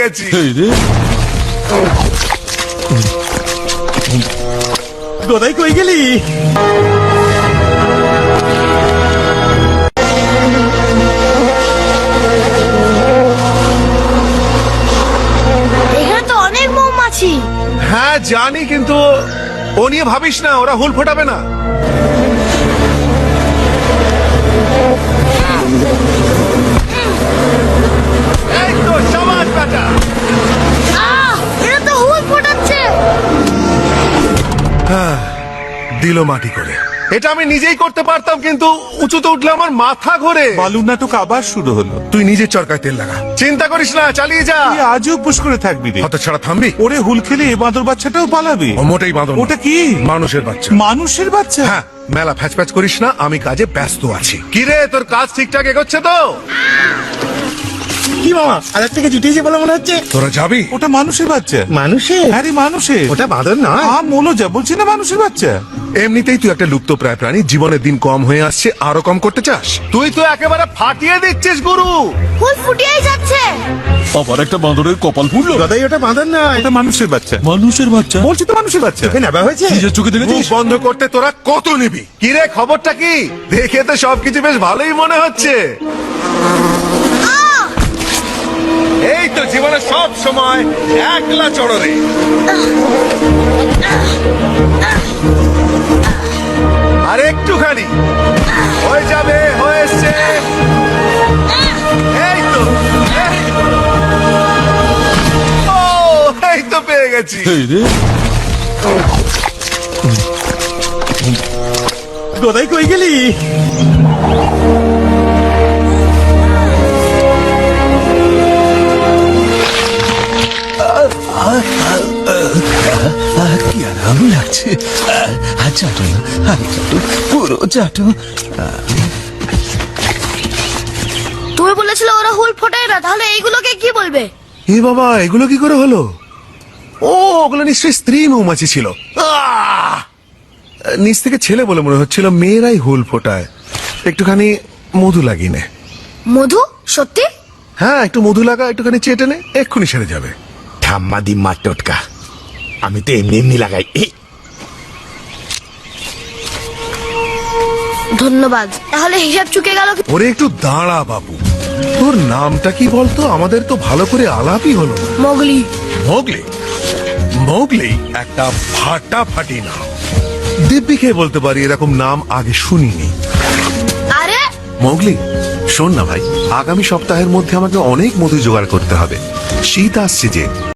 গেছি। কোথায় কই গেলি? এখানে তো অনেক মৌমাছি। হ্যাঁ জানি, কিন্তু ও নিয়ে ভাবিস না, ওরা হুল ফোটাবে না। এই তো সাবাস বেটা। এরা তো হুল ফোটাচ্ছে। দিল মাটি করে। এটা আমি নিজেই করতে পারতাম, কিন্তু উঁচুতে উঠলে আমার মাথা ঘোরে। বালুর নাটক আবার শুরু হলো। তুই নিজের চরকায় তেল লাগা, চিন্তা করিস না, চালিয়ে যা। তুই আজও উপোস করে থাকবি রে। হত ছাড়া থামবি? ওরে হুল খেলে এ বাঁদর বাচ্চাটাও পালাবে। ও মোটেই বাঁদর না। ওটা কি? মানুষের বাচ্চা। মানুষের বাচ্চা? হ্যাঁ, মেলা ফ্যাচ ফ্যাচ করিস না, আমি কাজে ব্যস্ত আছি। কিরে, তোর কাজ ঠিকঠাক এগোচ্ছে তো? কি মামা, আরেক থেকে জুটিয়েছে বলে মনে হচ্ছে। তোরা যাবি? ওটা মানুষের বাচ্চা। মানুষের? হ্যাঁ রে, মানুষের। ওটা বাঁদর নয়। মলো যা বলছি না, মানুষের বাচ্চা। এমনিতেই তুই একটা লুপ্ত প্রায় প্রাণী, জীবনের দিন কম হয়ে আসছে, আরো কম করতে চাস? তুই তো একেবারে ফাটিয়ে দিচ্ছিস গুরু। হুল ফুটিয়েই যাচ্ছে। আবার একটা বাঁদরের কপাল ফুললো। দাদাই ওটা বাঁদর নয়, ওটা মানুষের বাচ্চা। মানুষের বাচ্চা? বলছি তো মানুষের বাচ্চা। তোকে নেবা হয়েছে। নিজের চোখে মুখ দেখেছিস? বন্ধ করতে তোরা কত নিবি? কিরে, খবরটা কি? দেখে তো সবকিছু বেশ ভালোই মনে হচ্ছে। এই তো জীবনে সব সময় একলা চড়রে। আর একটুখানি হয়ে যাবে, হয়েছে। এই তো, এই তো। ও, এই তো পেয়ে গেছি। এই রে, কোথায় কই গেলি? কি আরাম লাগছে। চাটো না, চাটো, পুরো চাটো। তুমি বলেছিলে ওরা হুল ফোটায় না, তাহলে এইগুলোকে কি বলবে? এ বাবা, এগুলো কি করে হলো? ও, ওগুলো নিশ্চয়ই স্ত্রী মৌমাছি ছিল। নিচ থেকে ছেলে বলে মনে হচ্ছিল, মেয়েরাই হুল ফোটায়। একটুখানি মধু লাগিয়ে নে। মধু? সত্যি? হ্যাঁ, একটু মধু লাগা, একটুখানি চেটে নে, এক্ষুনি সেরে যাবে। ঠাম্মা দিম্মা টোটকা, আমি তো এমনি এমনি লাগাই। ধন্যবাদ। তাহলে হিসাব চুকে গেল। ওরে একটু দাঁড়া বাবু, তোর নামটা কি বলতো? আমাদের তো ভালো করে আলাপই হলো না। মোগলি। মোগলি? মোগলি একটা ফাটাফাটি নাম। দিব্যিকে বলতে পারি এরকম নাম আগে শুনিনি। আরে মোগলি, শোন না ভাই, আগামী সপ্তাহের মধ্যে আমাকে অনেক মধু জোগাড় করতে হবে। শীত আসছে যে।